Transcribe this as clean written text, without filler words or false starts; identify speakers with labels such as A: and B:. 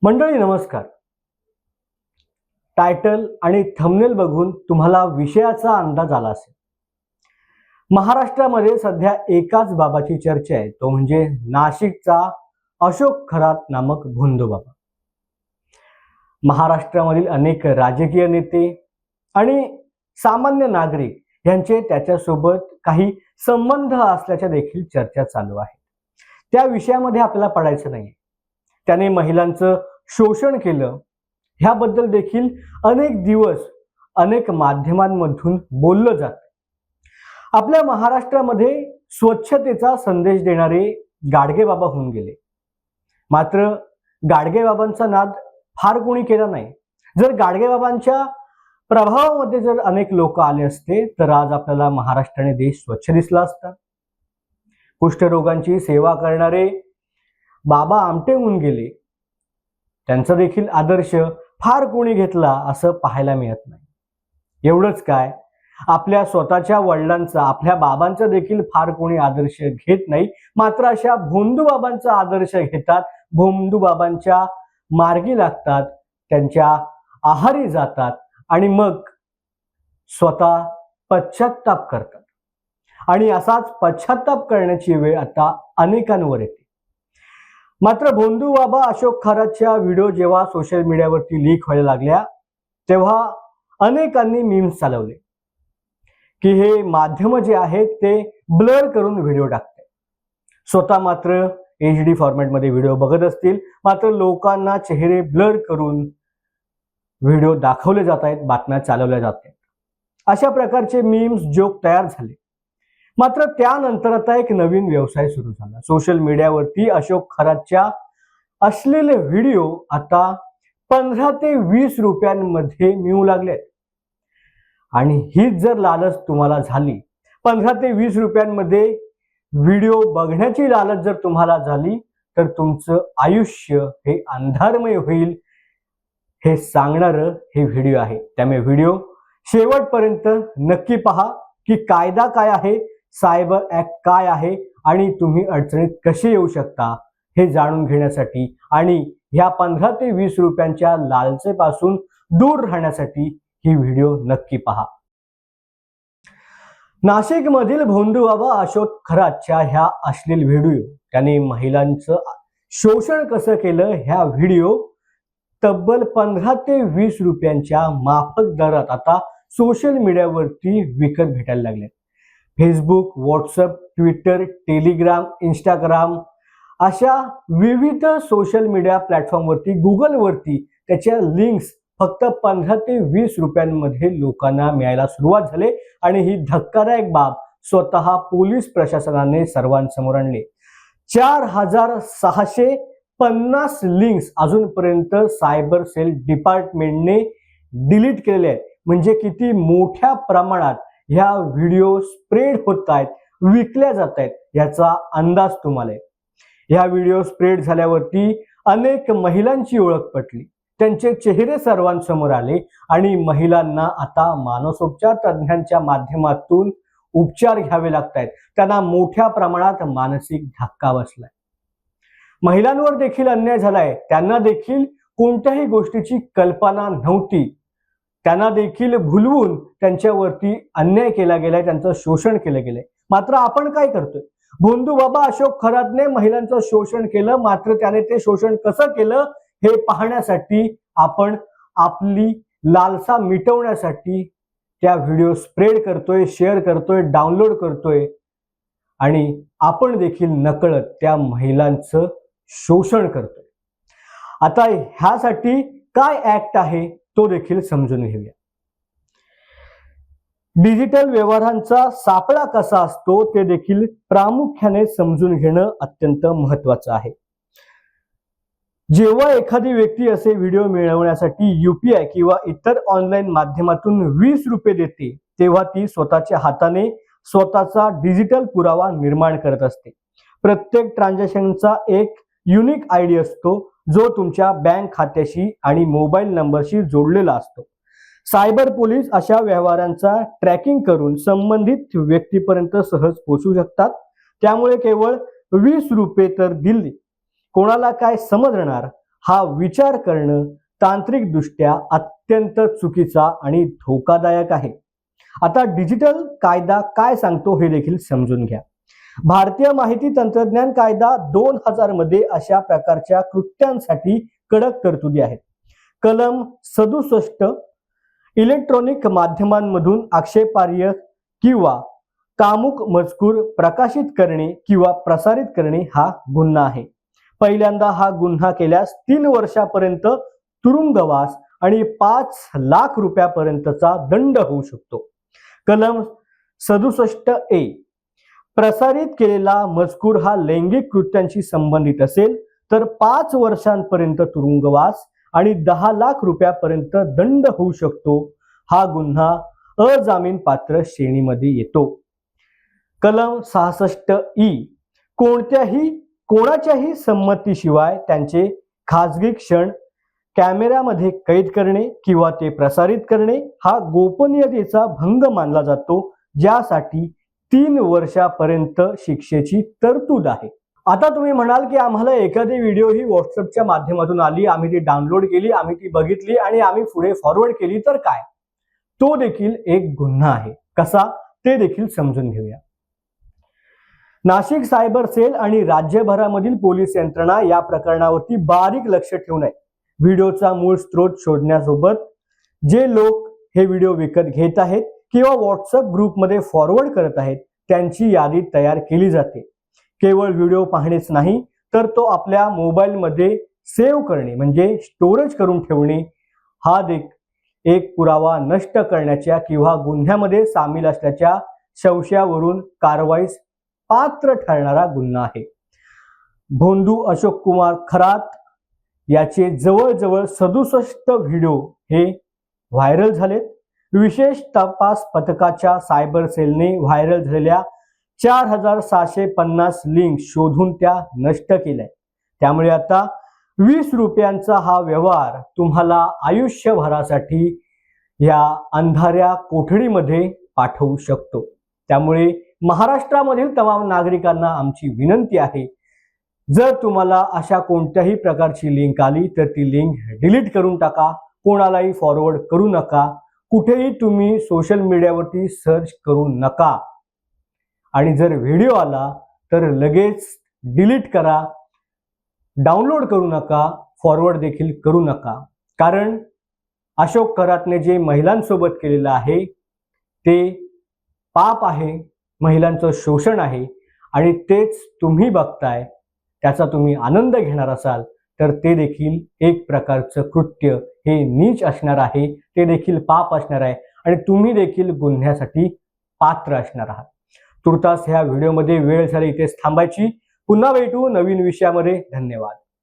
A: मंडळी नमस्कार. टायटल आणि थंबनेल बघून तुम्हाला विषयाचा अंदाज आला असेल. महाराष्ट्रामध्ये सध्या एकाच बाबाची चर्चा आहे, तो म्हणजे नाशिकचा अशोक खरात नामक भोंदू बाबा. महाराष्ट्रामधील अनेक राजकीय नेते आणि सामान्य नागरिक यांचे त्याच्यासोबत काही संबंध असल्याच्या देखील चर्चा चालू आहे. त्या विषयामध्ये आपल्याला पडायचं नाही. त्याने महिलांचं शोषण केलं ह्याबद्दल देखील अनेक दिवस अनेक माध्यमांमधून बोललं जातं. आपल्या महाराष्ट्रामध्ये स्वच्छतेचा संदेश देणारे गाडगे बाबा होऊन गेले. मात्र गाडगे बाबांचा नाद फार कोणी केला नाही. जर गाडगे बाबांच्या प्रभावामध्ये जर अनेक लोक आले असते तर आज आपल्याला महाराष्ट्र आणि देश स्वच्छ दिसला असता. कुष्ठरोगांची सेवा करणारे बाबा आमटे होऊन गेले. त्यांचा देखील आदर्श फार कोणी घेतला असं पाहायला मिळत नाही. एवढंच काय, आपल्या स्वतःच्या वडिलांचा, आपल्या बाबांचा देखील फार कोणी आदर्श घेत नाही. मात्र अशा भोंदू बाबांचा आदर्श घेतात, भोंदू बाबांच्या मार्गी लागतात, त्यांच्या आहारी जातात आणि मग स्वतः पश्चात्ताप करतात. आणि असाच पश्चात्ताप करण्याची वेळ आता अनेकांवर येते. मात्र भोंदू बाबा अशोक खरातच्या व्हिडिओ जेव्हा सोशल मीडियावरती लीक व्हायला लागल्या तेव्हा अनेकांनी मीम्स चालवले की हे माध्यम जे आहेत ते ब्लर करून व्हिडिओ टाकते. स्वतः मात्र HD फॉर्मॅटमध्ये व्हिडिओ बघत असतील, मात्र लोकांना चेहरे ब्लर करून व्हिडिओ दाखवले जात आहेत, बातम्या चालवल्या जात आहेत. अशा प्रकारचे मीम्स जोक तयार झाले. मात्र त्यानंतर आता एक नवीन व्यवसाय सुरू झाला. सोशल मीडियावरती अशोक खरातच्या अश्लील व्हिडिओ आता 15 ते 20 रुपयांमध्ये मिळू लागलेत. आणि हीच जर लालच तुम्हाला झाली, 15 ते 20 रुपयांमध्ये व्हिडिओ बघण्याची लालच जर तुम्हाला झाली तर तुमचं आयुष्य हे अंधारमय होईल हे सांगणारं हे व्हिडिओ आहे. त्यामुळे व्हिडिओ शेवटपर्यंत नक्की पहा की कायदा काय आहे, सायबर ऍक्ट काय आहे आणि तुम्ही अडचणीत कसे येऊ शकता हे जाणून घेण्यासाठी आणि ह्या 15 ते 20 रुपयांच्या लालसेपासून दूर राहण्यासाठी ही व्हिडिओ नक्की पहा. नाशिकमधील भोंदू बाबा अशोक खरातच्या ह्या अश्लील व्हिडिओ, त्याने महिलांचं शोषण कसं केलं, ह्या व्हिडिओ तब्बल 15 ते 20 रुपयांच्या माफक दरात आता सोशल मीडियावरती विकत भेटायला लागले. Facebook, WhatsApp, Twitter, Telegram, Instagram अशा विविध सोशल मीडिया प्लॅटफॉर्मवरती, गुगलवरती त्याच्या लिंक्स फक्त 15 ते 20 रुपयांमध्ये लोकांना मिळायला सुरुवात झाली. आणि ही धक्कादायक बाब स्वतः पोलीस प्रशासनाने सर्वांसमोर आणली. 4650 लिंक्स अजूनपर्यंत सायबर सेल डिपार्टमेंटने डिलीट केलेले आहेत. म्हणजे किती मोठ्या प्रमाणात ह्या व्हिडिओ स्प्रेड होत आहेत, विकल्या जात आहेत याचा अंदाज तुम्हाला आहे. ह्या व्हिडिओ स्प्रेड झाल्यावरती अनेक महिलांची ओळख पटली, त्यांचे चेहरे सर्वांसमोर आले आणि महिलांना आता मानसोपचार तज्ञांच्या माध्यमातून उपचार घ्यावे लागत आहेत. त्यांना मोठ्या प्रमाणात मानसिक धक्का बसलाय. महिलांवर देखील अन्याय झालाय. त्यांना देखील कोणत्याही गोष्टीची कल्पना नव्हती. त्यांना देखील भुलवून त्यांच्यावरती अन्याय केला गेलाय, त्यांचं शोषण केलं गेलंय. मात्र आपण काय करतोय? भोंदू बाबा अशोक खरातने महिलांचं शोषण केलं, मात्र त्याने ते शोषण कसं केलं हे पाहण्यासाठी आपण आपली लालसा मिटवण्यासाठी त्या व्हिडिओ स्प्रेड करतोय, शेअर करतोय, डाउनलोड करतोय आणि आपण देखील नकळत त्या महिलांचं शोषण करतोय. आता ह्यासाठी काय ऍक्ट आहे तो देखील समजून घेऊया. डिजिटल व्यवहारांचा सापळा कसा असतो ते देखील प्रामुख्याने समजून घेणं अत्यंत महत्वाचं आहे. जेव्हा एखादी व्यक्ती असे व्हिडिओ मिळवण्यासाठी UPI किंवा इतर ऑनलाईन माध्यमातून 20 रुपये देते तेव्हा ती स्वतःच्या हाताने स्वतःचा डिजिटल पुरावा निर्माण करत असते. प्रत्येक ट्रान्झॅक्शनचा एक युनिक ID असतो जो तुमच्या बँक खात्याशी आणि मोबाईल नंबरशी जोडलेला असतो. सायबर पोलीस अशा व्यवहारांचा ट्रॅकिंग करून संबंधित व्यक्तीपर्यंत सहज पोहोचू शकतात. त्यामुळे केवळ 20 रुपये तर दिले कोणाला काय समजणार हा विचार करणं तांत्रिकदृष्ट्या अत्यंत चुकीचा आणि धोकादायक आहे. आता डिजिटल कायदा काय सांगतो हे देखील समजून घ्या. भारतीय माहिती तंत्रज्ञान कायदा 2000 मध्ये अशा प्रकारच्या कृत्यांसाठी कडक तरतुदी आहेत. कलम 67 इलेक्ट्रॉनिक माध्यमांमधून आक्षेपार्ह किंवा कामुक मजकूर प्रकाशित करणे किंवा प्रसारित करणे हा गुन्हा आहे. पहिल्यांदा हा गुन्हा केल्यास 3 वर्षापर्यंत तुरुंगवास आणि 5 लाख रुपयापर्यंतचा दंड होऊ शकतो. कलम 67A प्रसारित केलेला मजकूर हा लैंगिक कृत्यांशी संबंधित असेल तर 5 वर्षांपर्यंत तुरुंगवास आणि 10 लाख रुपयापर्यंत दंड होऊ शकतो. हा गुन्हा अजामीन पात्र श्रेणीमध्ये येतो. कलम 66E कोणाच्याही संमतीशिवाय त्यांचे खाजगी क्षण कॅमेऱ्यामध्ये कैद करणे किंवा ते प्रसारित करणे हा गोपनीयतेचा भंग मानला जातो, ज्यासाठी 3 वर्षापर्यंत शिक्षेची तरतूद आहे. आता तुम्ही म्हणाल की आम्हाला एखादी व्हिडिओ ही व्हॉट्सअपच्या माध्यमातून आली, आम्ही ती डाउनलोड केली, आम्ही ती बघितली आणि आम्ही पुढे फॉरवर्ड केली तर काय? तो देखील एक गुन्हा आहे. कसा ते देखील समजून घेऊया. नाशिक सायबर सेल आणि राज्यभरामधील पोलीस यंत्रणा या प्रकरणावरती बारीक लक्ष ठेवून आहे. व्हिडिओचा मूळ स्रोत शोधण्यासोबत जे लोक हे व्हिडिओ विकत घेत आहेत किंवा व्हॉट्सअप ग्रुपमध्ये फॉरवर्ड करत आहेत त्यांची यादी तयार केली जाते. केवळ व्हिडिओ पाहणेच नाही तर तो आपल्या मोबाईलमध्ये सेव्ह करणे म्हणजे स्टोरेज करून ठेवणे हा एक पुरावा नष्ट करण्याच्या किंवा गुन्ह्यामध्ये सामील असल्याच्या संशयावरून कारवाईस पात्र ठरणारा गुन्हा आहे. भोंदू अशोक कुमार खरात याचे जवळजवळ 67 व्हिडिओ हे व्हायरल झालेत. विशेष तपास पथकाच्या सायबर सेलने व्हायरल झालेल्या 4750 लिंक शोधून त्या नष्ट केल्या. त्यामुळे आता 20 रुपयांचा हा व्यवहार तुम्हाला आयुष्यभरासाठी या अंधाऱ्या कोठडीमध्ये पाठवू शकतो. त्यामुळे महाराष्ट्रामधील तमाम नागरिकांना आमची विनंती आहे, जर तुम्हाला अशा कोणत्याही प्रकारची लिंक आली तर ती लिंक डिलीट करून टाका. कोणालाही फॉरवर्ड करू नका. कुठेही तुम्ही सोशल मीडियावरती सर्च करू नका. आणि जर व्हिडिओ आला तर लगेच डिलीट करा. डाउनलोड करू नका. फॉरवर्ड देखील करू नका. कारण अशोक खरातने जे महिलांसोबत केलेलं आहे ते पाप आहे, महिलांचं शोषण आहे आणि तेच तुम्ही बघताय, त्याचा तुम्ही आनंद घेणार असाल तर ते देखील एक प्रकारचं कृत्य हे नीच असणार आहे, ते देखील पाप असणार आहे आणि तुम्ही देखील गुन्ह्यासाठी पात्र असणार आहात. तुर्तास ह्या व्हिडिओमध्ये वेळ झाली इथेच थांबायची. पुन्हा भेटू नवीन विषयामध्ये. धन्यवाद.